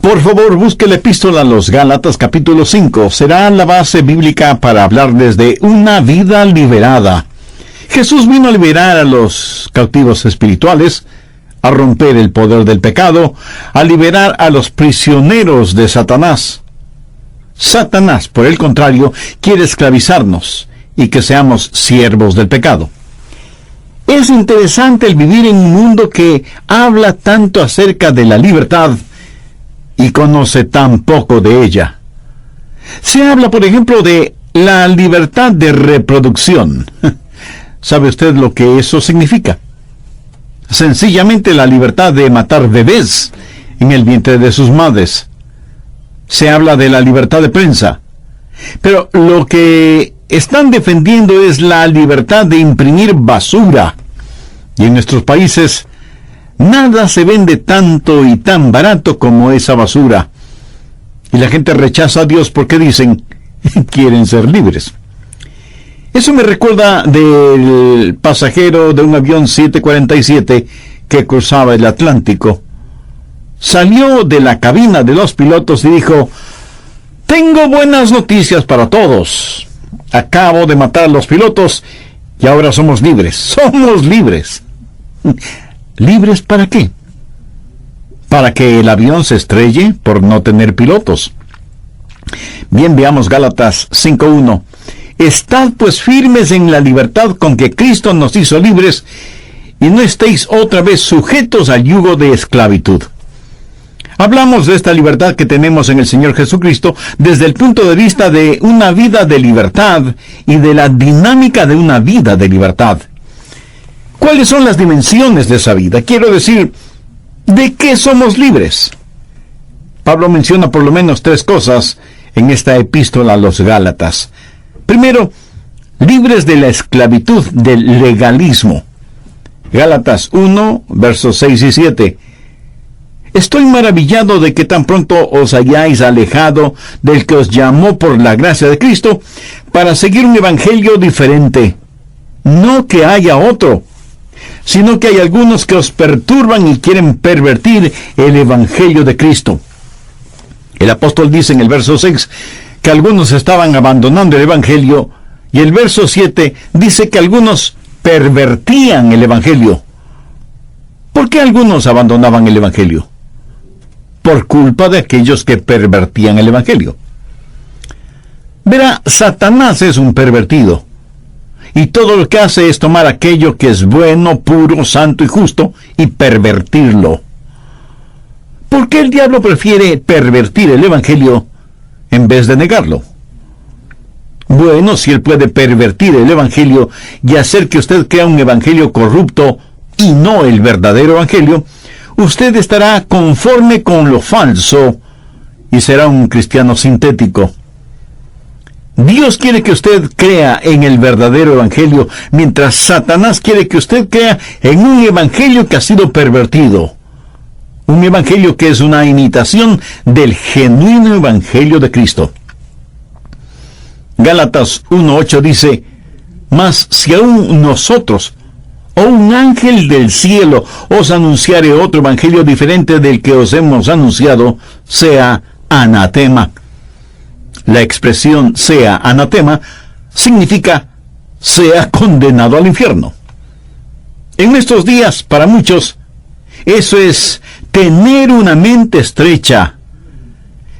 Por favor, busque la epístola a los Gálatas capítulo 5. Será la base bíblica para hablarles de una vida liberada. Jesús vino a liberar a los cautivos espirituales, a romper el poder del pecado, a liberar a los prisioneros de Satanás. Satanás, por el contrario, quiere esclavizarnos y que seamos siervos del pecado. Es interesante el vivir en un mundo que habla tanto acerca de la libertad y conoce tan poco de ella. Se habla, por ejemplo, de la libertad de reproducción. ¿Sabe usted lo que eso significa? Sencillamente la libertad de matar bebés en el vientre de sus madres. Se habla de la libertad de prensa. Pero lo que están defendiendo es la libertad de imprimir basura. Y en nuestros países nada se vende tanto y tan barato como esa basura. Y la gente rechaza a Dios porque dicen, quieren ser libres. Eso me recuerda del pasajero de un avión 747 que cruzaba el Atlántico. Salió de la cabina de los pilotos y dijo, tengo buenas noticias para todos. Acabo de matar a los pilotos y ahora somos libres. Somos libres. ¿Libres para qué? Para que el avión se estrelle por no tener pilotos. Bien, veamos Gálatas 5:1. Estad pues firmes en la libertad con que Cristo nos hizo libres, y no estéis otra vez sujetos al yugo de esclavitud. Hablamos de esta libertad que tenemos en el Señor Jesucristo desde el punto de vista de una vida de libertad y de la dinámica de una vida de libertad. ¿Cuáles son las dimensiones de esa vida? Quiero decir, ¿de qué somos libres? Pablo menciona por lo menos 3 cosas en esta epístola a los Gálatas. Primero, libres de la esclavitud del legalismo. Gálatas 1, versos 6 y 7. Estoy maravillado de que tan pronto os hayáis alejado del que os llamó por la gracia de Cristo para seguir un evangelio diferente. No que haya otro, sino que hay algunos que os perturban y quieren pervertir el evangelio de Cristo. El apóstol dice en el verso 6 que algunos estaban abandonando el evangelio, y el verso 7 dice que algunos pervertían el evangelio. ¿Por qué algunos abandonaban el evangelio? Por culpa de aquellos que pervertían el evangelio. Verá, Satanás es un pervertido, y todo lo que hace es tomar aquello que es bueno, puro, santo y justo, y pervertirlo. ¿Por qué el diablo prefiere pervertir el evangelio en vez de negarlo? Bueno, si él puede pervertir el evangelio y hacer que usted crea un evangelio corrupto y no el verdadero evangelio, usted estará conforme con lo falso y será un cristiano sintético. Dios quiere que usted crea en el verdadero evangelio, mientras Satanás quiere que usted crea en un evangelio que ha sido pervertido. Un evangelio que es una imitación del genuino evangelio de Cristo. Gálatas 1:8 dice, mas si aún nosotros, o un ángel del cielo, os anunciare otro evangelio diferente del que os hemos anunciado, sea anatema. La expresión sea anatema significa sea condenado al infierno. En estos días, para muchos, eso es tener una mente estrecha.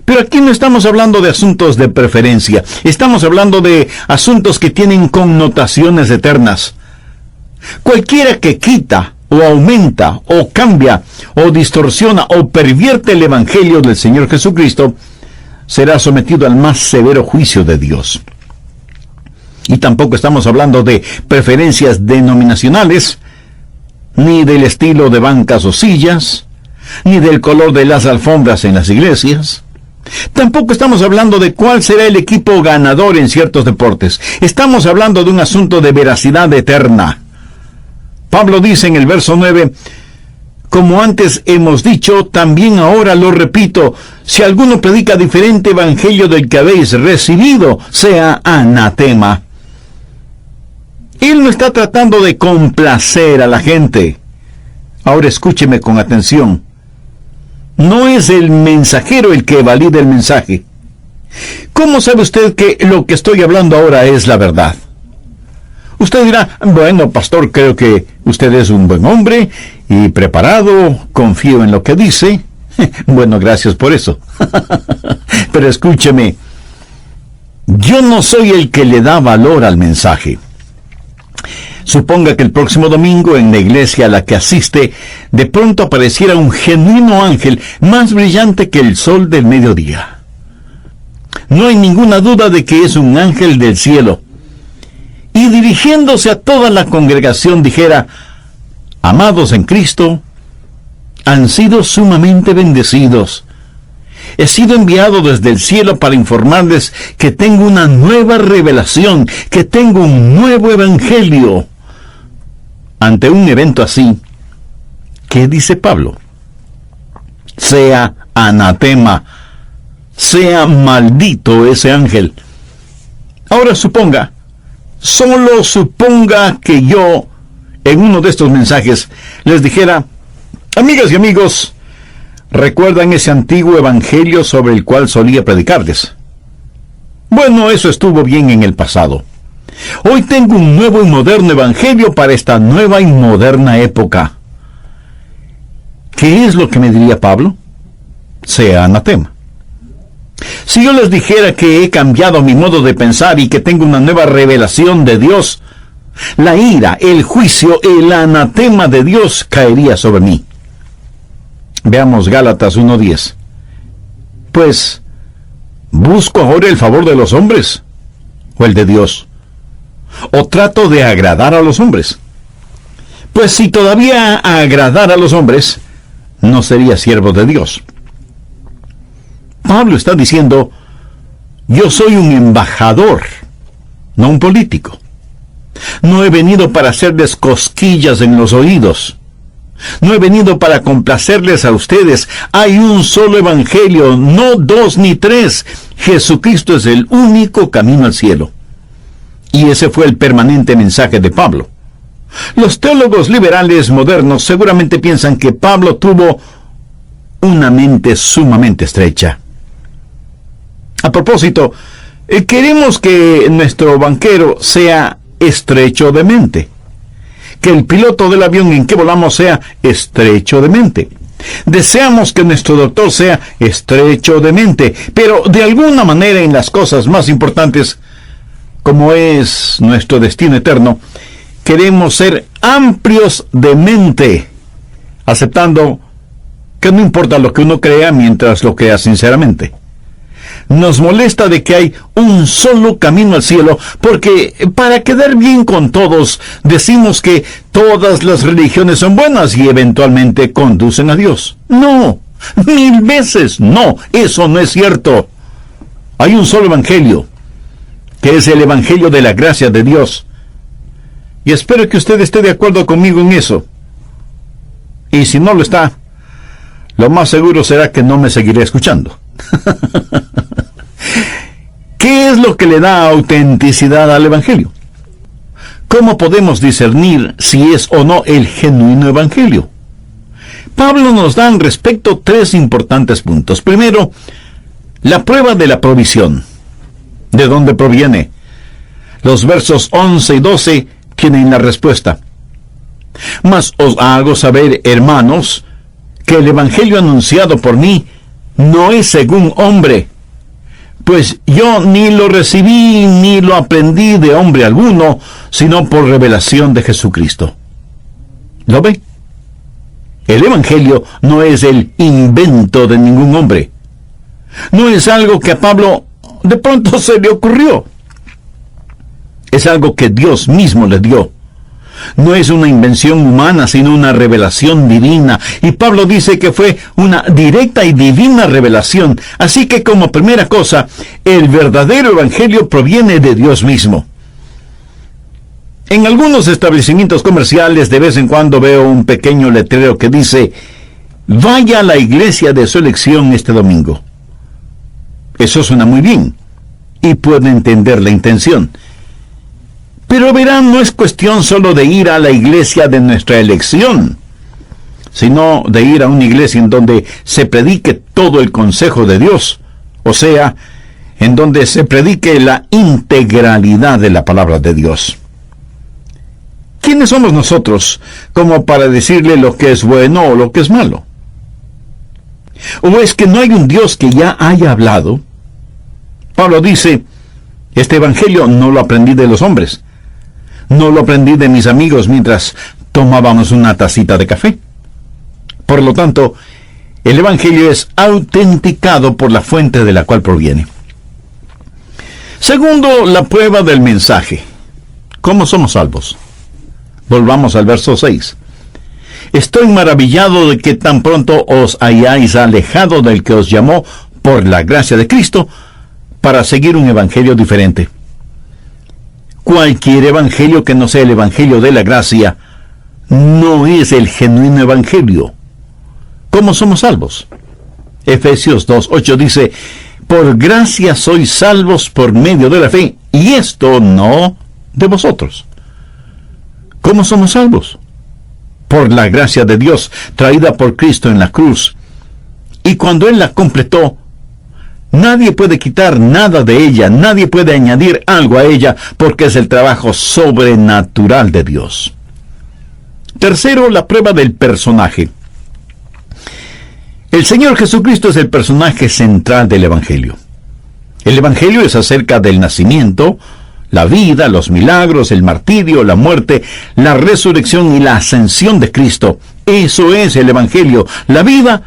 Pero aquí no estamos hablando de asuntos de preferencia. Estamos hablando de asuntos que tienen connotaciones eternas. Cualquiera que quita, o aumenta, o cambia, o distorsiona, o pervierte el evangelio del Señor Jesucristo, será sometido al más severo juicio de Dios. Y tampoco estamos hablando de preferencias denominacionales, ni del estilo de bancas o sillas, ni del color de las alfombras en las iglesias. Tampoco estamos hablando de cuál será el equipo ganador en ciertos deportes. Estamos hablando de un asunto de veracidad eterna. Pablo dice en el verso 9, como antes hemos dicho, también ahora lo repito, si alguno predica diferente evangelio del que habéis recibido, sea anatema. Él no está tratando de complacer a la gente. Ahora escúcheme con atención. No es el mensajero el que valida el mensaje. ¿Cómo sabe usted que lo que estoy hablando ahora es la verdad? Usted dirá, bueno, pastor, creo que usted es un buen hombre y preparado, confío en lo que dice. Bueno, gracias por eso. Pero escúcheme, yo no soy el que le da valor al mensaje. Suponga que el próximo domingo en la iglesia a la que asiste, de pronto apareciera un genuino ángel más brillante que el sol del mediodía. No hay ninguna duda de que es un ángel del cielo. Y dirigiéndose a toda la congregación dijera, amados en Cristo, han sido sumamente bendecidos. He sido enviado desde el cielo para informarles que tengo una nueva revelación, que tengo un nuevo evangelio. Ante un evento así, ¿qué dice Pablo? Sea anatema, sea maldito ese ángel. Ahora solo suponga que yo, en uno de estos mensajes, les dijera, amigas y amigos, ¿recuerdan ese antiguo evangelio sobre el cual solía predicarles? Bueno, eso estuvo bien en el pasado. Hoy tengo un nuevo y moderno evangelio para esta nueva y moderna época. ¿Qué es lo que me diría Pablo? Sea anatema. Si yo les dijera que he cambiado mi modo de pensar y que tengo una nueva revelación de Dios, la ira, el juicio, el anatema de Dios caería sobre mí. Veamos Gálatas 1:10. Pues, ¿busco ahora el favor de los hombres o el de Dios? ¿O trato de agradar a los hombres? Pues si todavía agradara a los hombres, no sería siervo de Dios. Pablo está diciendo, yo soy un embajador, no un político. No he venido para hacerles cosquillas en los oídos. No he venido para complacerles a ustedes. Hay un solo evangelio, no dos ni tres. Jesucristo es el único camino al cielo. Y ese fue el permanente mensaje de Pablo. Los teólogos liberales modernos seguramente piensan que Pablo tuvo una mente sumamente estrecha. A propósito, queremos que nuestro banquero sea estrecho de mente. Que el piloto del avión en que volamos sea estrecho de mente. Deseamos que nuestro doctor sea estrecho de mente, pero de alguna manera en las cosas más importantes, como es nuestro destino eterno, queremos ser amplios de mente, aceptando que no importa lo que uno crea mientras lo crea sinceramente. Nos molesta de que hay un solo camino al cielo, porque para quedar bien con todos, decimos que todas las religiones son buenas y eventualmente conducen a Dios. No, 1000 veces no, eso no es cierto. Hay un solo evangelio, que es el evangelio de la gracia de Dios. Y espero que usted esté de acuerdo conmigo en eso. Y si no lo está, lo más seguro será que no me seguiré escuchando. ¿Qué es lo que le da autenticidad al evangelio? ¿Cómo podemos discernir si es o no el genuino evangelio? Pablo nos da al respecto 3 importantes puntos. Primero, la prueba de la provisión. ¿De dónde proviene? Los versos 11 y 12 tienen la respuesta. Mas os hago saber, hermanos, que el evangelio anunciado por mí no es según hombre, pues yo ni lo recibí ni lo aprendí de hombre alguno, sino por revelación de Jesucristo. ¿Lo ve? El evangelio no es el invento de ningún hombre. No es algo que a Pablo de pronto se le ocurrió. Es algo que Dios mismo le dio. No es una invención humana, sino una revelación divina. Y Pablo dice que fue una directa y divina revelación. Así que como primera cosa, el verdadero evangelio proviene de Dios mismo. En algunos establecimientos comerciales de vez en cuando veo un pequeño letrero que dice: vaya a la iglesia de su elección este domingo. Eso suena muy bien, y puedo entender la intención. Pero verán, no es cuestión solo de ir a la iglesia de nuestra elección. sino de ir a una iglesia en donde se predique todo el consejo de Dios, o sea, en donde se predique la integralidad de la palabra de Dios. ¿Quiénes somos nosotros como para decirle lo que es bueno o lo que es malo? ¿O es que no hay un Dios que ya haya hablado? Pablo dice, este evangelio no lo aprendí de los hombres, no lo aprendí de mis amigos mientras tomábamos una tacita de café. Por lo tanto, el evangelio es autenticado por la fuente de la cual proviene. Segundo, la prueba del mensaje. ¿Cómo somos salvos? Volvamos al verso 6. Estoy maravillado de que tan pronto os hayáis alejado del que os llamó por la gracia de Cristo para seguir un evangelio diferente. Cualquier evangelio que no sea el evangelio de la gracia no es el genuino evangelio. ¿Cómo somos salvos? Efesios 2:8 dice, por gracia sois salvos por medio de la fe, y esto no de vosotros. ¿Cómo somos salvos? Por la gracia de Dios, traída por Cristo en la cruz. Y cuando Él la completó, nadie puede quitar nada de ella, nadie puede añadir algo a ella, porque es el trabajo sobrenatural de Dios. Tercero, la prueba del personaje. El Señor Jesucristo es el personaje central del Evangelio. El Evangelio es acerca del nacimiento, la vida, los milagros, el martirio, la muerte, la resurrección y la ascensión de Cristo. Eso es el Evangelio, la vida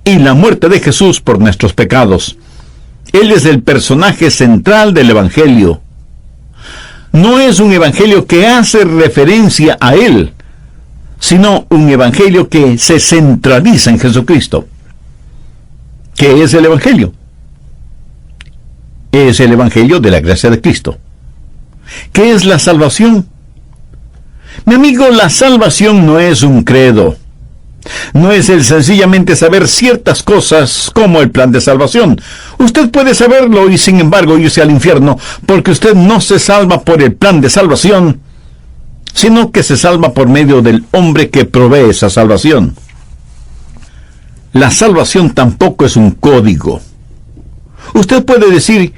y la muerte de Jesús por nuestros pecados. Él es el personaje central del Evangelio. No es un Evangelio que hace referencia a Él, sino un Evangelio que se centraliza en Jesucristo. ¿Qué es el Evangelio? Es el Evangelio de la gracia de Cristo. ¿Qué es la salvación? Mi amigo, la salvación no es un credo. No es el sencillamente saber ciertas cosas como el plan de salvación. Usted puede saberlo y sin embargo irse al infierno, porque usted no se salva por el plan de salvación, sino que se salva por medio del hombre que provee esa salvación. La salvación tampoco es un código. Usted puede decir,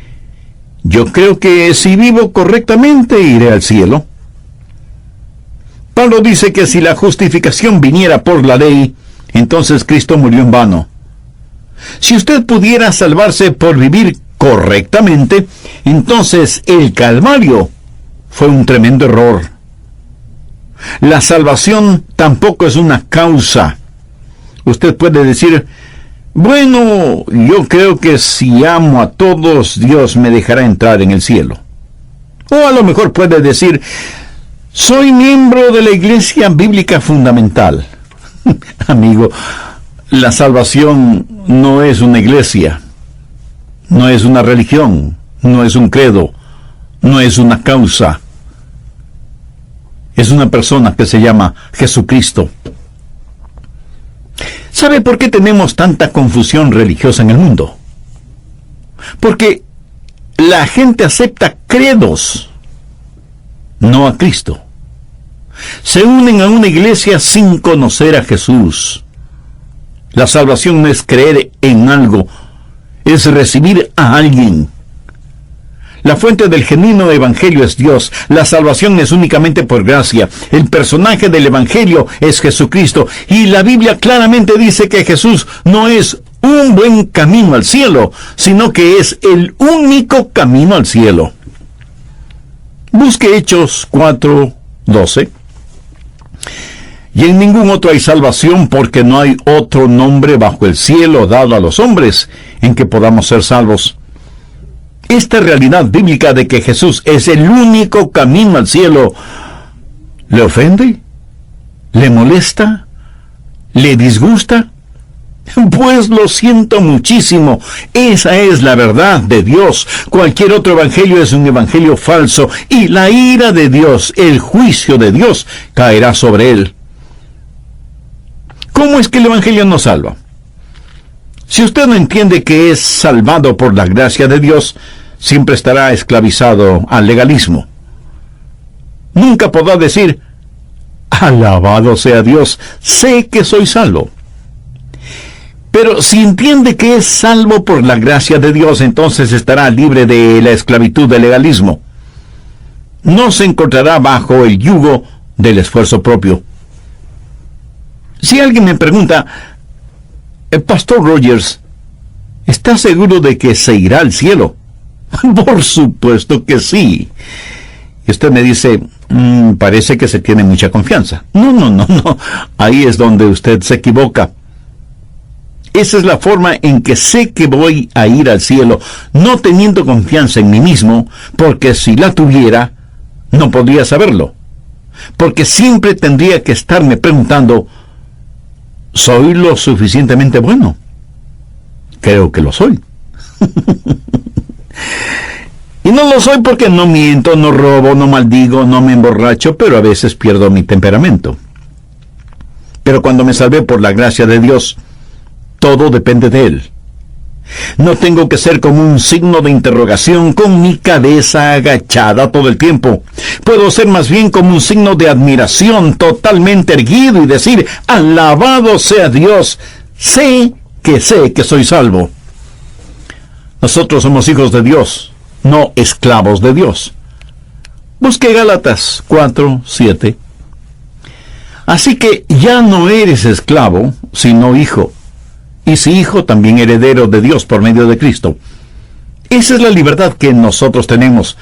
yo creo que si vivo correctamente iré al cielo. Pablo dice que si la justificación viniera por la ley, entonces Cristo murió en vano. Si usted pudiera salvarse por vivir correctamente, entonces el Calvario fue un tremendo error. La salvación tampoco es una causa. Usted puede decir, bueno, yo creo que si amo a todos, Dios me dejará entrar en el cielo. O a lo mejor puede decir, soy miembro de la Iglesia Bíblica Fundamental. Amigo, la salvación no es una iglesia, no es una religión, no es un credo, no es una causa. Es una persona que se llama Jesucristo. ¿Sabe por qué tenemos tanta confusión religiosa en el mundo? Porque la gente acepta credos, no a Cristo. Se unen a una iglesia sin conocer a Jesús. La salvación no es creer en algo, es recibir a alguien. La fuente del genuino evangelio es Dios. La salvación es únicamente por gracia. El personaje del evangelio es Jesucristo. Y la Biblia claramente dice que Jesús no es un buen camino al cielo, sino que es el único camino al cielo. Busque Hechos 4:12. Y en ningún otro hay salvación, porque no hay otro nombre bajo el cielo dado a los hombres en que podamos ser salvos. Esta realidad bíblica de que Jesús es el único camino al cielo, ¿le ofende? ¿Le molesta? ¿Le disgusta? Pues lo siento muchísimo. Esa es la verdad de Dios. Cualquier otro evangelio es un evangelio falso, y la ira de Dios, el juicio de Dios, caerá sobre él. ¿Cómo es que el evangelio nos salva? Si usted no entiende que es salvado por la gracia de Dios, siempre estará esclavizado al legalismo. Nunca podrá decir, Alabado sea Dios, sé que soy salvo. Pero si entiende que es salvo por la gracia de Dios, entonces estará libre de la esclavitud del legalismo. No se encontrará bajo el yugo del esfuerzo propio. Si alguien me pregunta, Pastor Rogers, ¿está seguro de que se irá al cielo? Por supuesto que sí. Y usted me dice, parece que se tiene mucha confianza. No. Ahí es donde usted se equivoca. Esa es la forma en que sé que voy a ir al cielo, no teniendo confianza en mí mismo, porque si la tuviera, no podría saberlo. Porque siempre tendría que estarme preguntando, ¿soy lo suficientemente bueno? Creo que lo soy. Y no lo soy porque no miento, no robo, no maldigo, no me emborracho, pero a veces pierdo mi temperamento. Pero cuando me salvé por la gracia de Dios, todo depende de Él. No tengo que ser como un signo de interrogación con mi cabeza agachada todo el tiempo. Puedo ser más bien como un signo de admiración totalmente erguido y decir, alabado sea Dios, sé que soy salvo. Nosotros somos hijos de Dios, no esclavos de Dios. Busque Gálatas 4:7. Así que ya no eres esclavo, sino hijo. Y si hijo, también heredero de Dios por medio de Cristo. Esa es la libertad que nosotros tenemos.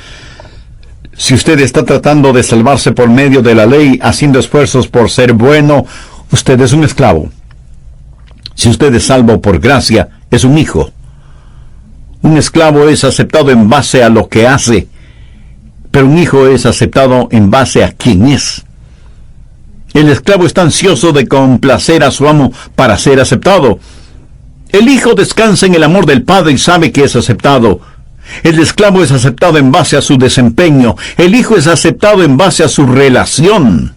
Si usted está tratando de salvarse por medio de la ley, haciendo esfuerzos por ser bueno, usted es un esclavo. Si usted es salvo por gracia, es un hijo. Un esclavo es aceptado en base a lo que hace, pero un hijo es aceptado en base a quién es. El esclavo está ansioso de complacer a su amo para ser aceptado. El hijo descansa en el amor del padre y sabe que es aceptado. El esclavo es aceptado en base a su desempeño. El hijo es aceptado en base a su relación.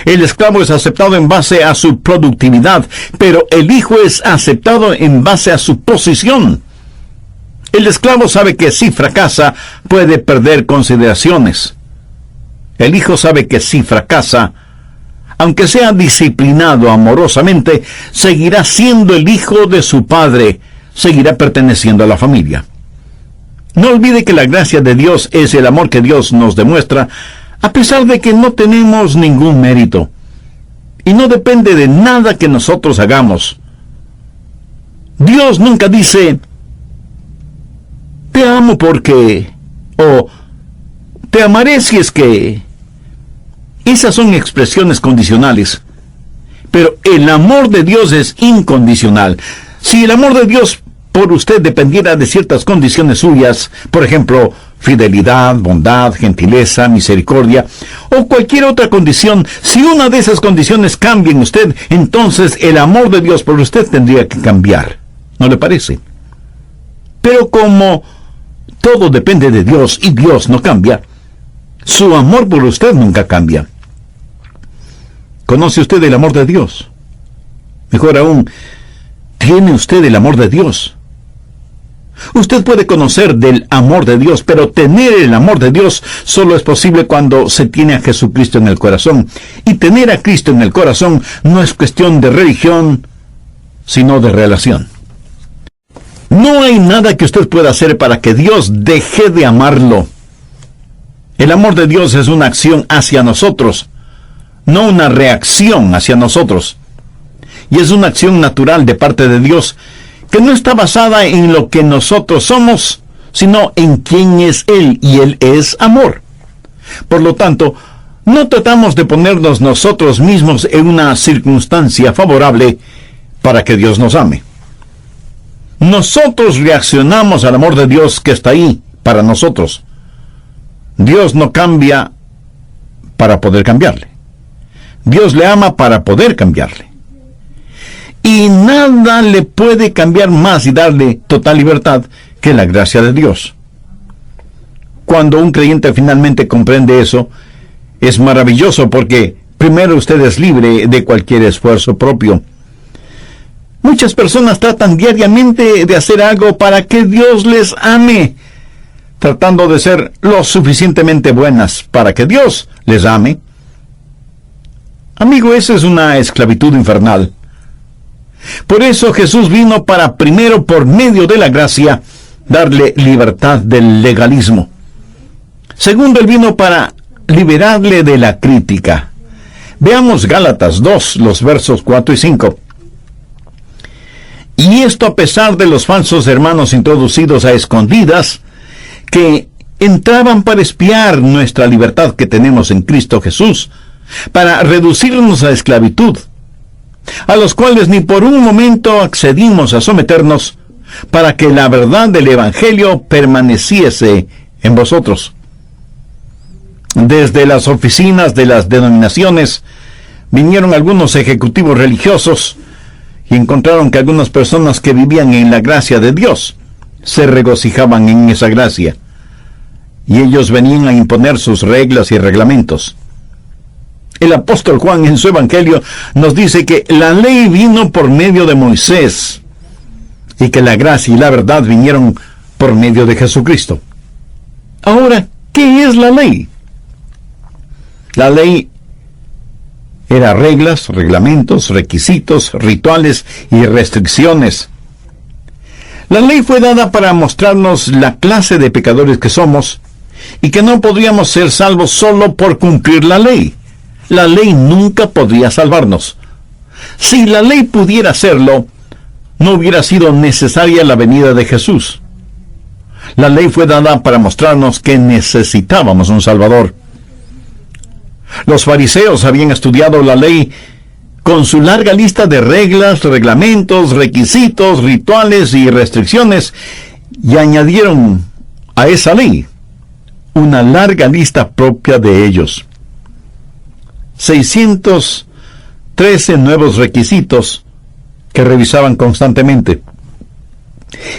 El esclavo es aceptado en base a su productividad, pero el hijo es aceptado en base a su posición. El esclavo sabe que si fracasa, puede perder consideraciones. El hijo sabe que si fracasa, aunque sea disciplinado amorosamente, seguirá siendo el hijo de su padre, seguirá perteneciendo a la familia. No olvide que la gracia de Dios es el amor que Dios nos demuestra, a pesar de que no tenemos ningún mérito, y no depende de nada que nosotros hagamos. Dios nunca dice, te amo porque, o te amaré si es que. Esas son expresiones condicionales. Pero el amor de Dios es incondicional. Si el amor de Dios por usted dependiera de ciertas condiciones suyas, por ejemplo, fidelidad, bondad, gentileza, misericordia, o cualquier otra condición, si una de esas condiciones cambia en usted, entonces el amor de Dios por usted tendría que cambiar. ¿No le parece? Pero como todo depende de Dios y Dios no cambia, su amor por usted nunca cambia. ¿Conoce usted el amor de Dios? Mejor aún, ¿tiene usted el amor de Dios? Usted puede conocer del amor de Dios, pero tener el amor de Dios solo es posible cuando se tiene a Jesucristo en el corazón. Y tener a Cristo en el corazón no es cuestión de religión, sino de relación. No hay nada que usted pueda hacer para que Dios deje de amarlo. El amor de Dios es una acción hacia nosotros, no una reacción hacia nosotros. Y es una acción natural de parte de Dios que no está basada en lo que nosotros somos, sino en quién es Él, y Él es amor. Por lo tanto, no tratamos de ponernos nosotros mismos en una circunstancia favorable para que Dios nos ame. Nosotros reaccionamos al amor de Dios que está ahí para nosotros. Dios no cambia para poder cambiarle. Dios le ama para poder cambiarle. Y nada le puede cambiar más y darle total libertad que la gracia de Dios. Cuando un creyente finalmente comprende eso, es maravilloso porque primero usted es libre de cualquier esfuerzo propio. Muchas personas tratan diariamente de hacer algo para que Dios les ame, tratando de ser lo suficientemente buenas para que Dios les ame. Amigo, esa es una esclavitud infernal. Por eso Jesús vino para, primero, por medio de la gracia, darle libertad del legalismo. Segundo, Él vino para liberarle de la crítica. Veamos Gálatas 2, los versos 4 y 5. Y esto a pesar de los falsos hermanos introducidos a escondidas, que entraban para espiar nuestra libertad que tenemos en Cristo Jesús, para reducirnos a esclavitud, a los cuales ni por un momento accedimos a someternos, para que la verdad del Evangelio permaneciese en vosotros. Desde las oficinas de las denominaciones vinieron algunos ejecutivos religiosos y encontraron que algunas personas que vivían en la gracia de Dios se regocijaban en esa gracia, y ellos venían a imponer sus reglas y reglamentos. El apóstol Juan en su Evangelio nos dice que la ley vino por medio de Moisés y que la gracia y la verdad vinieron por medio de Jesucristo. Ahora, ¿qué es la ley? La ley era reglas, reglamentos, requisitos, rituales y restricciones. La ley fue dada para mostrarnos la clase de pecadores que somos y que no podríamos ser salvos solo por cumplir la ley. La ley nunca podría salvarnos. Si la ley pudiera hacerlo, no hubiera sido necesaria la venida de Jesús. La ley fue dada para mostrarnos que necesitábamos un Salvador. Los fariseos habían estudiado la ley con su larga lista de reglas, reglamentos, requisitos, rituales y restricciones, y añadieron a esa ley una larga lista propia de ellos. 613 nuevos requisitos que revisaban constantemente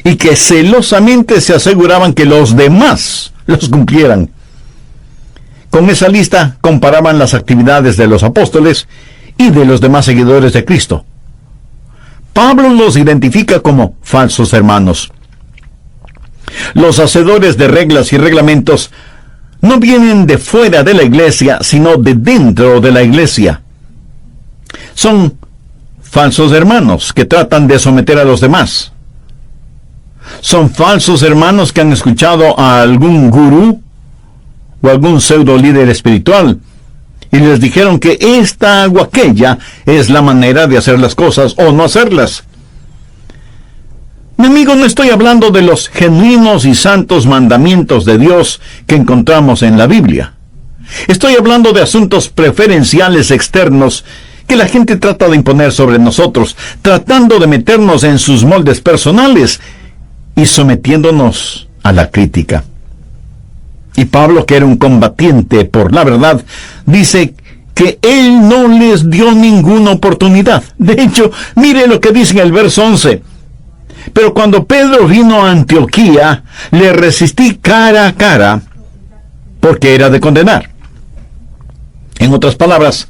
y que celosamente se aseguraban que los demás los cumplieran. Con esa lista comparaban las actividades de los apóstoles y de los demás seguidores de Cristo. Pablo los identifica como falsos hermanos. Los hacedores de reglas y reglamentos no vienen de fuera de la iglesia, sino de dentro de la iglesia. Son falsos hermanos que tratan de someter a los demás. Son falsos hermanos que han escuchado a algún gurú o algún pseudo líder espiritual y les dijeron que esta o aquella es la manera de hacer las cosas o no hacerlas. Mi amigo, no estoy hablando de los genuinos y santos mandamientos de Dios que encontramos en la Biblia. Estoy hablando de asuntos preferenciales externos que la gente trata de imponer sobre nosotros, tratando de meternos en sus moldes personales y sometiéndonos a la crítica. Y Pablo, que era un combatiente por la verdad, dice que él no les dio ninguna oportunidad. De hecho, mire lo que dice en el verso 11. Pero cuando Pedro vino a Antioquía, le resistí cara a cara, porque era de condenar. En otras palabras,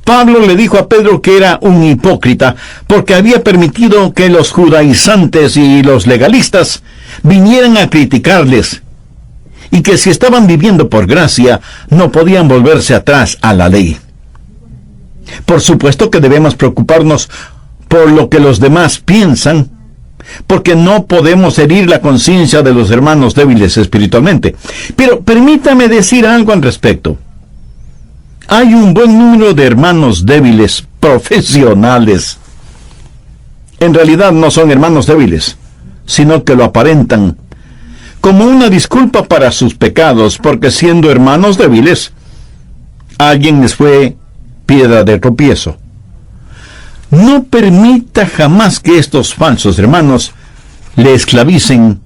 Pablo le dijo a Pedro que era un hipócrita, porque había permitido que los judaizantes y los legalistas vinieran a criticarles, y que si estaban viviendo por gracia, no podían volverse atrás a la ley. Por supuesto que debemos preocuparnos por lo que los demás piensan, porque no podemos herir la conciencia de los hermanos débiles espiritualmente. Pero permítame decir algo al respecto. Hay un buen número de hermanos débiles profesionales. En realidad no son hermanos débiles, sino que lo aparentan como una disculpa para sus pecados, porque siendo hermanos débiles, alguien les fue piedra de tropiezo. No permita jamás que estos falsos hermanos le esclavicen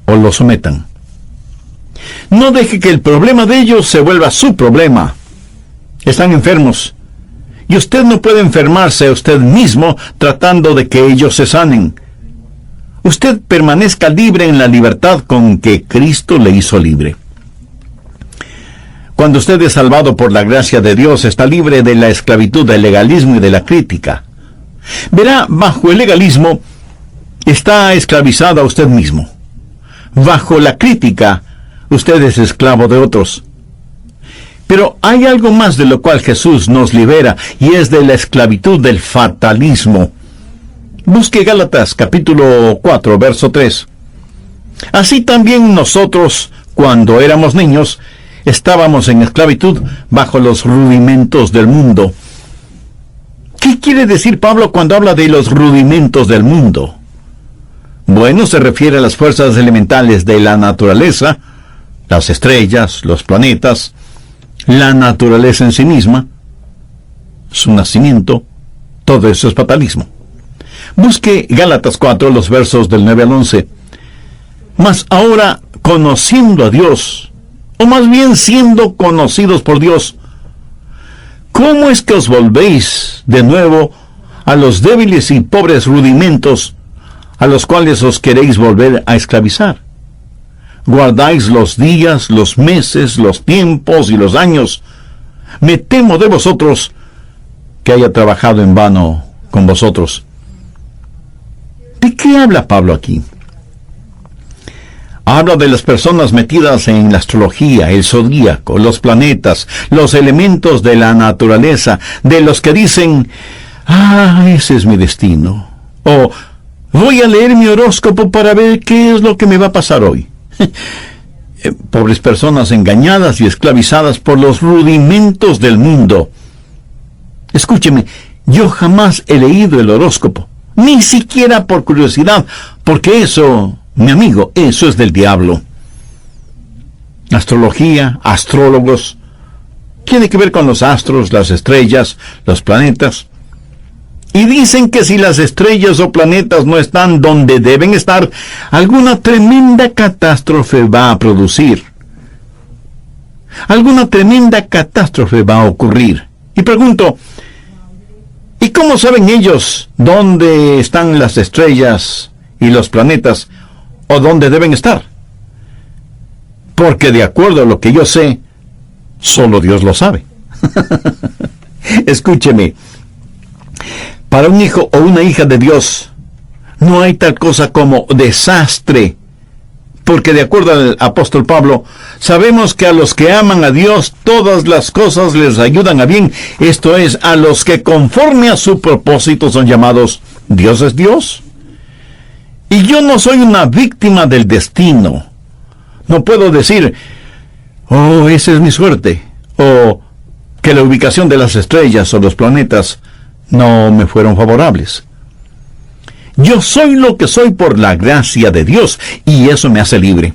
o lo sometan. No deje que el problema de ellos se vuelva su problema. Están enfermos, y usted no puede enfermarse a usted mismo tratando de que ellos se sanen. Usted permanezca libre en la libertad con que Cristo le hizo libre. Cuando usted es salvado por la gracia de Dios, está libre de la esclavitud del legalismo y de la crítica. Verá, bajo el legalismo está esclavizado a usted mismo. Bajo la crítica, usted es esclavo de otros. Pero hay algo más de lo cual Jesús nos libera, y es de la esclavitud del fatalismo. Busque Gálatas capítulo 4, verso 3. Así también nosotros, cuando éramos niños, estábamos en esclavitud bajo los rudimentos del mundo. ¿Qué quiere decir Pablo cuando habla de los rudimentos del mundo? Bueno, se refiere a las fuerzas elementales de la naturaleza, las estrellas, los planetas, la naturaleza en sí misma, su nacimiento. Todo eso es fatalismo. Busque Gálatas 4, los versos del 9 al 11. Mas ahora, conociendo a Dios, o más bien siendo conocidos por Dios, ¿cómo es que os volvéis de nuevo a los débiles y pobres rudimentos a los cuales os queréis volver a esclavizar? Guardáis los días, los meses, los tiempos y los años. Me temo de vosotros que haya trabajado en vano con vosotros. ¿De qué habla Pablo aquí? Habla de las personas metidas en la astrología, el zodíaco, los planetas, los elementos de la naturaleza, de los que dicen, ese es mi destino, o voy a leer mi horóscopo para ver qué es lo que me va a pasar hoy. Pobres personas engañadas y esclavizadas por los rudimentos del mundo. Escúcheme, yo jamás he leído el horóscopo, ni siquiera por curiosidad, porque eso, mi amigo, eso es del diablo. Astrología, astrólogos, tiene que ver con los astros, las estrellas, los planetas. Y dicen que si las estrellas o planetas no están donde deben estar, alguna tremenda catástrofe va a producir. Alguna tremenda catástrofe va a ocurrir. Y pregunto, ¿y cómo saben ellos dónde están las estrellas y los planetas o dónde deben estar? Porque de acuerdo a lo que yo sé, solo Dios lo sabe. Escúcheme. Para un hijo o una hija de Dios, no hay tal cosa como desastre, porque de acuerdo al apóstol Pablo, sabemos que a los que aman a Dios, todas las cosas les ayudan a bien, esto es, a los que conforme a su propósito son llamados. Dios es Dios. Y yo no soy una víctima del destino. No puedo decir, esa es mi suerte, o que la ubicación de las estrellas o los planetas no me fueron favorables. Yo soy lo que soy por la gracia de Dios, y eso me hace libre.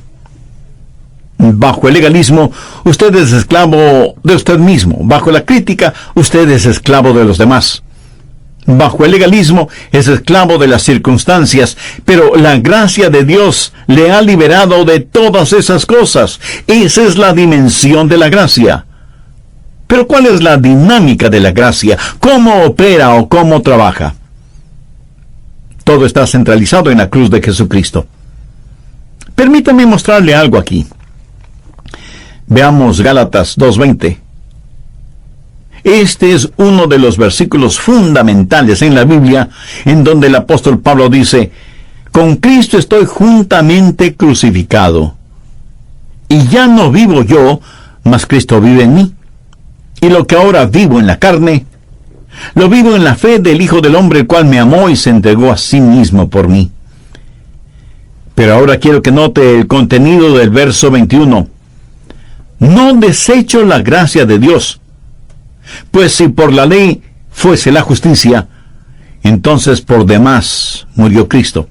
Bajo el legalismo, usted es esclavo de usted mismo. Bajo la crítica, usted es esclavo de los demás. Bajo el legalismo, es esclavo de las circunstancias, pero la gracia de Dios le ha liberado de todas esas cosas. Esa es la dimensión de la gracia. Pero ¿cuál es la dinámica de la gracia? ¿Cómo opera o cómo trabaja? Todo está centralizado en la cruz de Jesucristo. Permítame mostrarle algo aquí. Veamos Gálatas 2:20. Este es uno de los versículos fundamentales en la Biblia, en donde el apóstol Pablo dice, con Cristo estoy juntamente crucificado. Y ya no vivo yo, mas Cristo vive en mí. Y lo que ahora vivo en la carne, lo vivo en la fe del Hijo del Hombre, el cual me amó y se entregó a sí mismo por mí. Pero ahora quiero que note el contenido del verso 21. No desecho la gracia de Dios, pues si por la ley fuese la justicia, entonces por demás murió Cristo.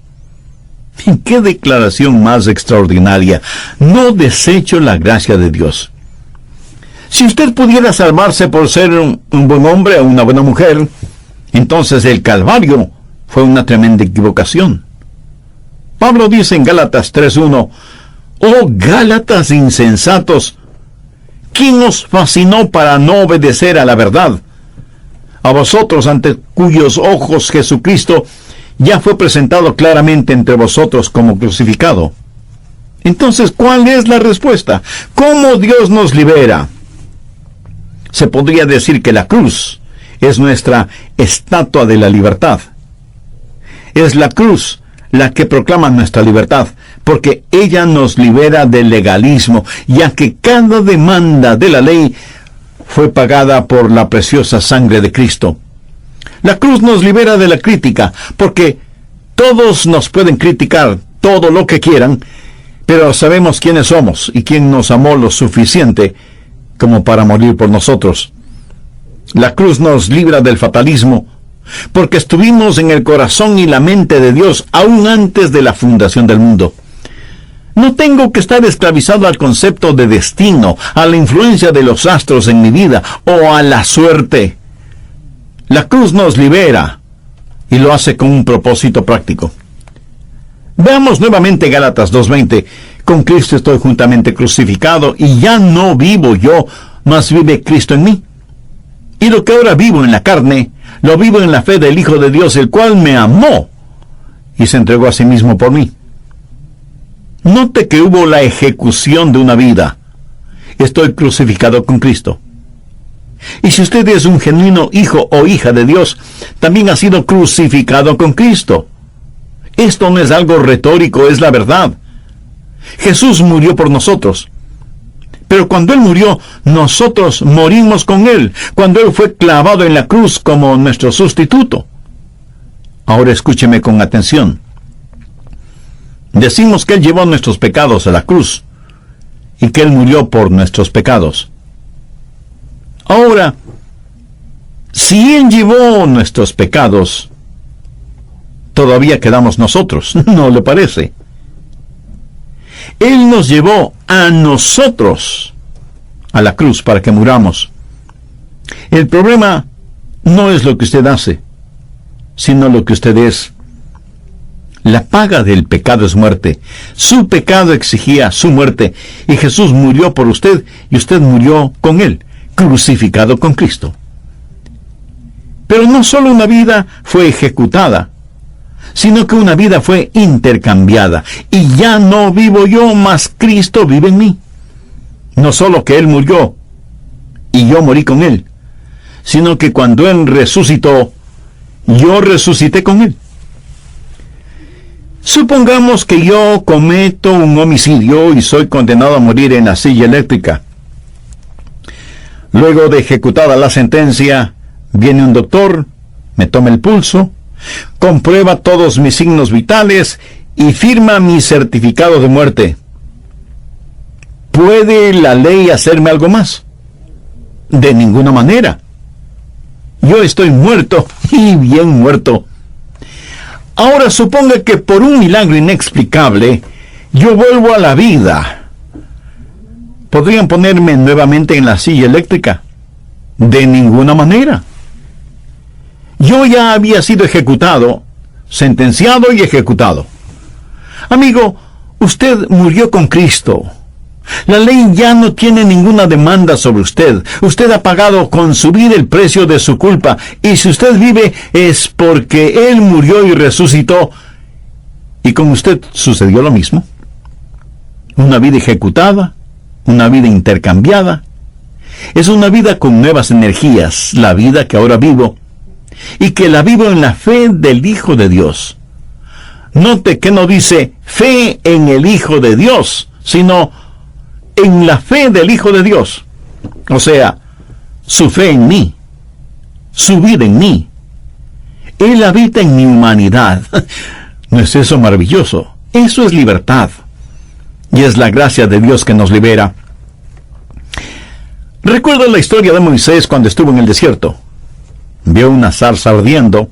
¡Qué declaración más extraordinaria! No desecho la gracia de Dios. Si usted pudiera salvarse por ser un buen hombre o una buena mujer, entonces el Calvario fue una tremenda equivocación. Pablo dice en Gálatas 3:1, «Oh Gálatas insensatos, ¿quién os fascinó para no obedecer a la verdad? A vosotros ante cuyos ojos Jesucristo ya fue presentado claramente entre vosotros como crucificado». Entonces, ¿cuál es la respuesta? ¿Cómo Dios nos libera? Se podría decir que la cruz es nuestra estatua de la libertad. Es la cruz la que proclama nuestra libertad, porque ella nos libera del legalismo, ya que cada demanda de la ley fue pagada por la preciosa sangre de Cristo. La cruz nos libera de la crítica, porque todos nos pueden criticar todo lo que quieran, pero sabemos quiénes somos y quién nos amó lo suficiente como para morir por nosotros. La cruz nos libra del fatalismo, porque estuvimos en el corazón y la mente de Dios aún antes de la fundación del mundo. No tengo que estar esclavizado al concepto de destino, a la influencia de los astros en mi vida o a la suerte. La cruz nos libera y lo hace con un propósito práctico. Veamos nuevamente Gálatas 2:20. Con Cristo estoy juntamente crucificado y ya no vivo yo, mas vive Cristo en mí. Y lo que ahora vivo en la carne, lo vivo en la fe del Hijo de Dios, el cual me amó y se entregó a sí mismo por mí. Note que hubo la ejecución de una vida. Estoy crucificado con Cristo. Y si usted es un genuino hijo o hija de Dios, también ha sido crucificado con Cristo. Esto no es algo retórico, es la verdad. Jesús murió por nosotros. Pero cuando Él murió, nosotros morimos con Él, cuando Él fue clavado en la cruz como nuestro sustituto. Ahora escúcheme con atención. Decimos que Él llevó nuestros pecados a la cruz y que Él murió por nuestros pecados. Ahora, si Él llevó nuestros pecados, todavía quedamos nosotros, ¿no le parece? Él nos llevó a nosotros a la cruz para que muramos. El problema no es lo que usted hace, sino lo que usted es. La paga del pecado es muerte. Su pecado exigía su muerte, y Jesús murió por usted, y usted murió con Él, crucificado con Cristo. Pero no solo una vida fue ejecutada, sino que una vida fue intercambiada, y ya no vivo yo, mas Cristo vive en mí. No solo que Él murió, y yo morí con Él, sino que cuando Él resucitó, yo resucité con Él. Supongamos que yo cometo un homicidio y soy condenado a morir en la silla eléctrica. Luego de ejecutada la sentencia, viene un doctor, me toma el pulso, comprueba todos mis signos vitales y firma mi certificado de muerte. ¿Puede la ley hacerme algo más? De ninguna manera. Yo estoy muerto, y bien muerto. Ahora suponga que por un milagro inexplicable, yo vuelvo a la vida. ¿Podrían ponerme nuevamente en la silla eléctrica? De ninguna manera. Yo ya había sido ejecutado, sentenciado y ejecutado. Amigo, usted murió con Cristo. La ley ya no tiene ninguna demanda sobre usted. Usted ha pagado con su vida el precio de su culpa. Y si usted vive es porque Él murió y resucitó. Y con usted sucedió lo mismo. Una vida ejecutada, una vida intercambiada. Es una vida con nuevas energías, la vida que ahora vivo. Y que la vivo en la fe del Hijo de Dios. Note que no dice fe en el Hijo de Dios, sino en la fe del Hijo de Dios. O sea, su fe en mí, su vida en mí. Él habita en mi humanidad. ¿No es eso maravilloso? Eso es libertad. Y es la gracia de Dios que nos libera. Recuerdo la historia de Moisés cuando estuvo en el desierto. Vio una zarza ardiendo,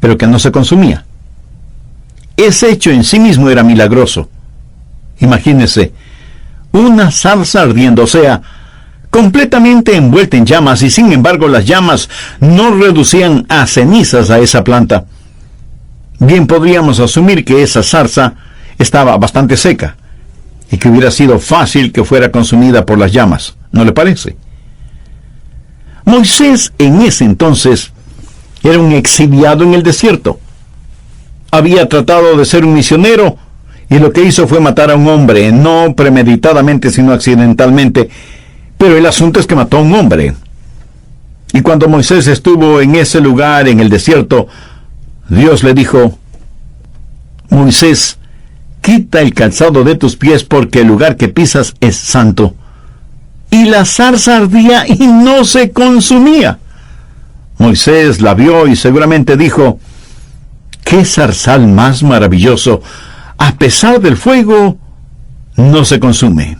pero que no se consumía. Ese hecho en sí mismo era milagroso. Imagínese, una zarza ardiendo, o sea, completamente envuelta en llamas, y sin embargo las llamas no reducían a cenizas a esa planta. Bien podríamos asumir que esa zarza estaba bastante seca, y que hubiera sido fácil que fuera consumida por las llamas, ¿no le parece? Moisés en ese entonces era un exiliado en el desierto. Había tratado de ser un misionero, y lo que hizo fue matar a un hombre, no premeditadamente, sino accidentalmente. Pero el asunto es que mató a un hombre. Y cuando Moisés estuvo en ese lugar, en el desierto, Dios le dijo: Moisés, quita el calzado de tus pies, porque el lugar que pisas es santo. y la zarza ardía y no se consumía. Moisés la vio y seguramente dijo: ¡qué zarzal más maravilloso! A pesar del fuego, no se consume.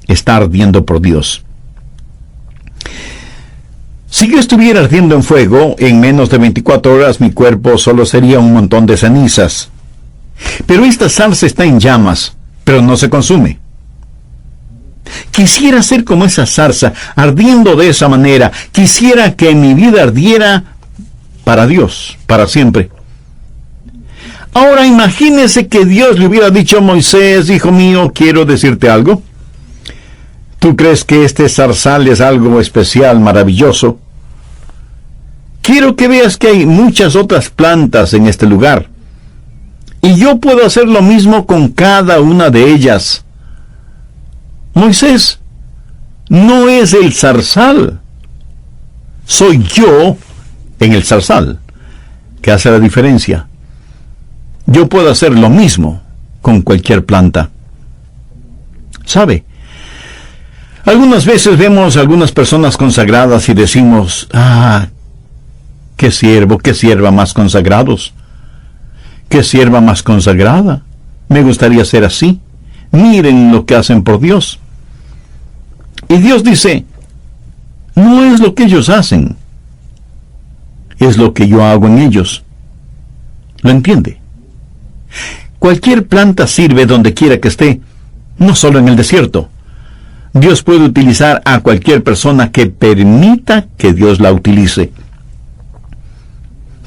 Está ardiendo por Dios. Si yo estuviera ardiendo en fuego, en menos de 24 horas mi cuerpo solo sería un montón de cenizas. Pero esta zarza está en llamas, pero no se consume. Quisiera ser como esa zarza, ardiendo de esa manera. Quisiera que mi vida ardiera para Dios, para siempre. Ahora imagínese que Dios le hubiera dicho a Moisés: hijo mío, quiero decirte algo. ¿Tú crees que este zarzal es algo especial, maravilloso? Quiero que veas que hay muchas otras plantas en este lugar. Y yo puedo hacer lo mismo con cada una de ellas. Moisés, no es el zarzal. Soy yo en el zarzal que hace la diferencia. Yo puedo hacer lo mismo con cualquier planta. ¿Sabe? Algunas veces vemos a algunas personas consagradas y decimos: ¡ah! ¡Qué siervo, qué sierva más consagrados! ¡Qué sierva más consagrada! Me gustaría ser así. Miren lo que hacen por Dios. Y Dios dice: no es lo que ellos hacen, es lo que yo hago en ellos. ¿Lo entiende? Cualquier planta sirve donde quiera que esté, no solo en el desierto. Dios puede utilizar a cualquier persona que permita que Dios la utilice.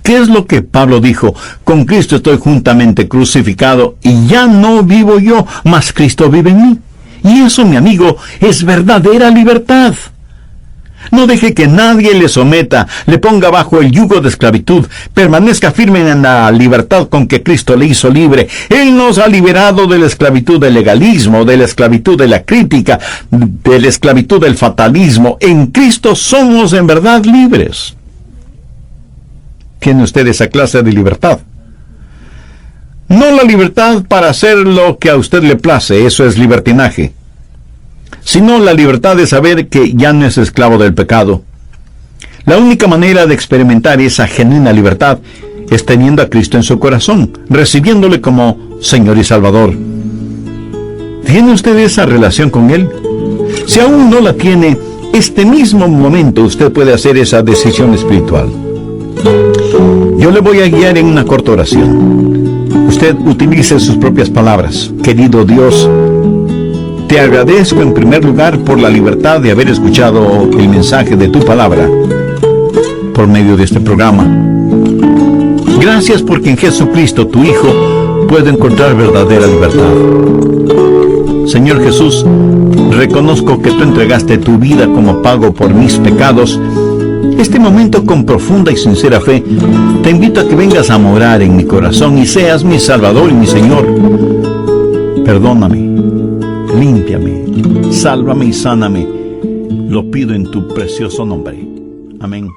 ¿Qué es lo que Pablo dijo? Con Cristo estoy juntamente crucificado, y ya no vivo yo, mas Cristo vive en mí. Y eso, mi amigo, es verdadera libertad. No deje que nadie le someta, le ponga bajo el yugo de esclavitud. Permanezca firme en la libertad con que Cristo le hizo libre. Él nos ha liberado de la esclavitud del legalismo, de la esclavitud de la crítica, de la esclavitud del fatalismo. En Cristo somos en verdad libres. ¿Tiene usted esa clase de libertad? No la libertad para hacer lo que a usted le place, eso es libertinaje, sino la libertad de saber que ya no es esclavo del pecado. La única manera de experimentar esa genuina libertad es teniendo a Cristo en su corazón, recibiéndole como Señor y Salvador. ¿Tiene usted esa relación con Él? Si aún no la tiene, este mismo momento usted puede hacer esa decisión espiritual. Yo le voy a guiar en una corta oración. Usted utilice sus propias palabras. Querido Dios, te agradezco en primer lugar por la libertad de haber escuchado el mensaje de tu palabra por medio de este programa. Gracias porque en Jesucristo, tu Hijo, puedo encontrar verdadera libertad. Señor Jesús, reconozco que tú entregaste tu vida como pago por mis pecados. Este momento, con profunda y sincera fe, te invito a que vengas a morar en mi corazón y seas mi Salvador y mi Señor. Perdóname, límpiame, sálvame y sáname. Lo pido en tu precioso nombre. Amén.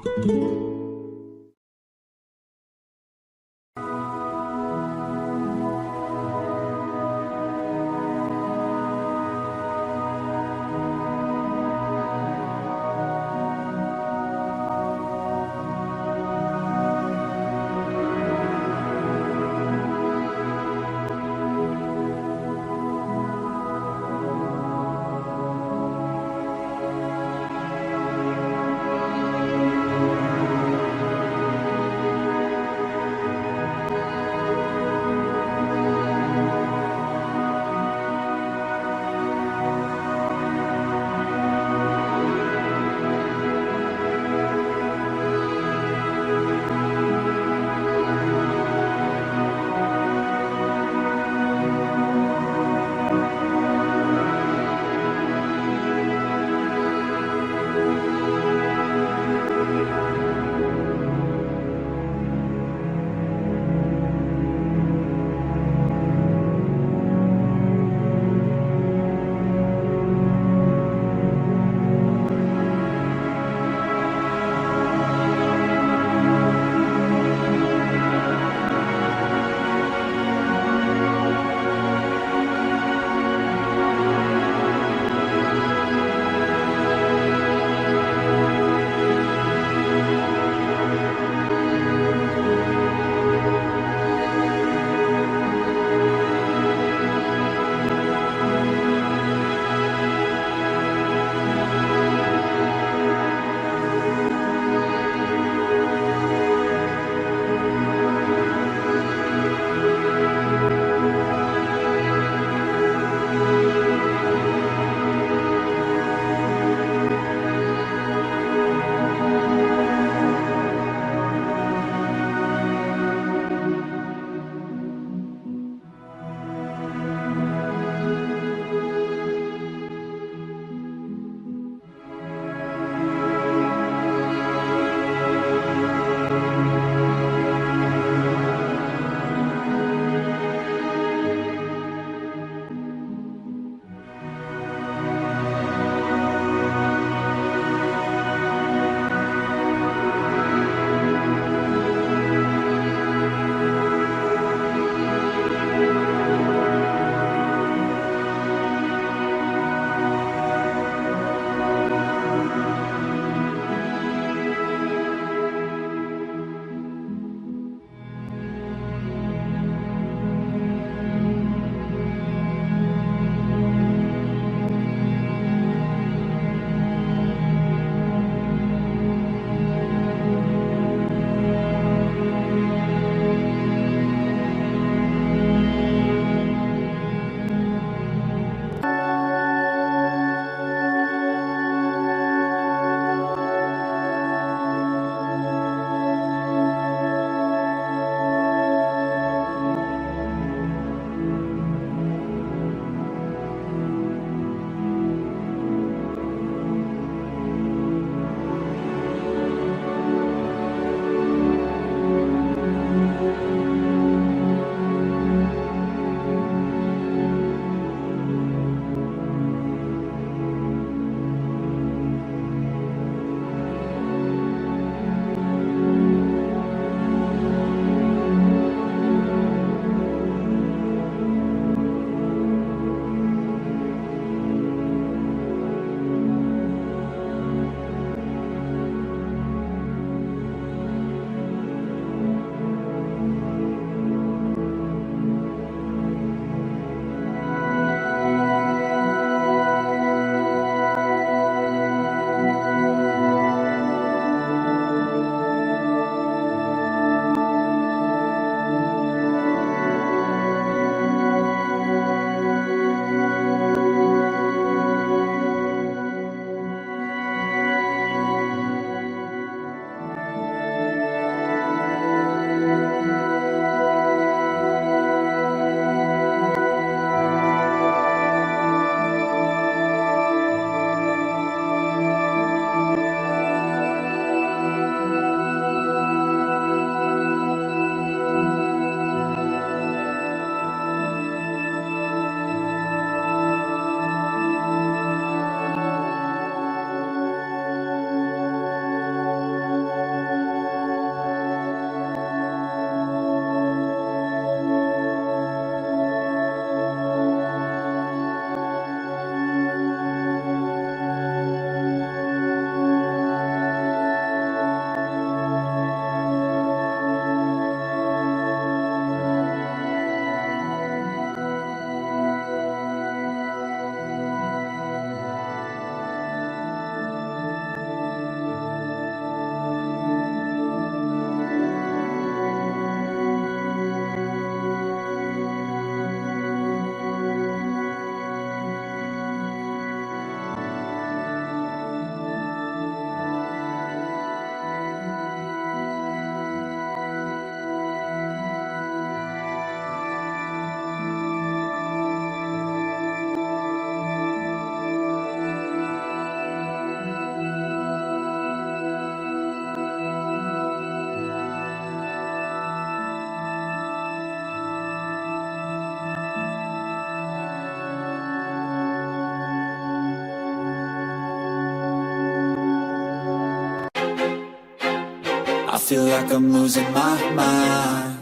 feel like I'm losing my mind.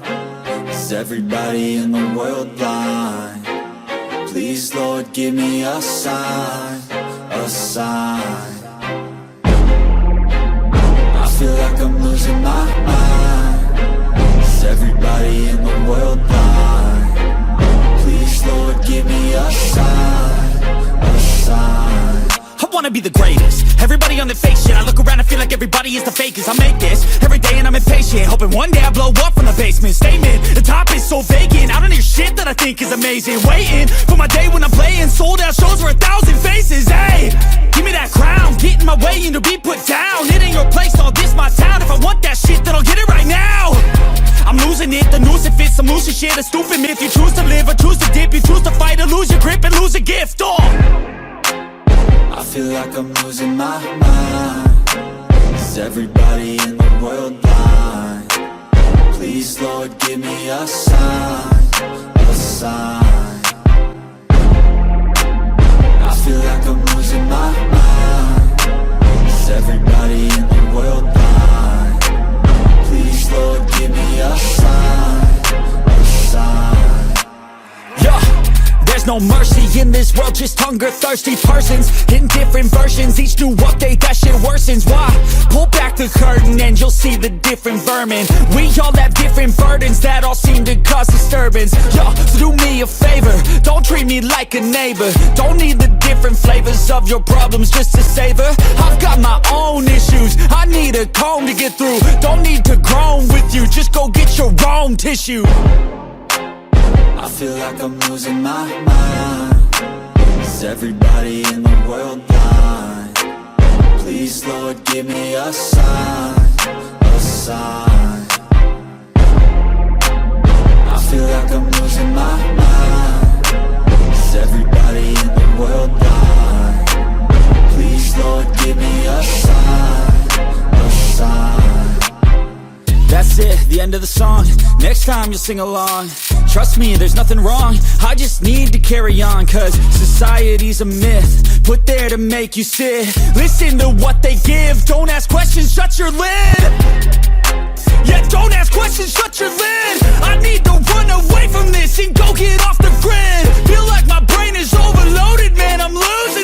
Is everybody in the world blind? Please, Lord, give me a sign, a sign. I feel like I'm losing my mind. Is everybody in the world blind? Please, Lord, give me a sign, a sign. I wanna be the greatest. Everybody on the fake shit. I look around and feel like everybody is the fakest. I make this every day and I'm impatient, hoping one day I blow up from the basement. Statement, the top is so vacant. I don't hear shit that I think is amazing. Waiting for my day when I'm playing sold out shows for 1,000 faces. Hey, give me that crown, get in my way and to be put down. It ain't your place, all this my town. If I want that shit, then I'll get it right now. I'm losing it, the noose it fits. I'm losing shit, a stupid myth. You choose to live or choose to dip. You choose to fight or lose your grip and lose a gift. I feel like I'm losing my mind. Is everybody in the world blind? Please, Lord, give me a sign, a sign. I feel like I'm losing my mind. Is everybody in the world blind? Please, Lord, give me a sign, a sign. Yeah. There's no mercy in this world, just hunger-thirsty persons in different versions. Each new update, that shit worsens. Why? Pull back the curtain and you'll see the different vermin. We all have different burdens that all seem to cause disturbance. Yo, so do me a favor, don't treat me like a neighbor. Don't need the different flavors of your problems just to savor. I've got my own issues, I need a comb to get through. Don't need to groan with you, just go get your own tissue. I feel like I'm losing my mind. Is everybody in the world blind? Please, Lord, give me a sign, a sign. I feel like I'm losing my mind. Is everybody in the world blind? Please, Lord, give me a sign, a sign. That's it, the end of the song. Next time you'll sing along. Trust me, there's nothing wrong. I just need to carry on, cause society's a myth put there to make you sit. Listen to what they give. Don't ask questions, shut your lid. Yeah, don't ask questions, shut your lid. I need to run away from this and go get off the grid. Feel like my brain is overloaded, man, I'm losing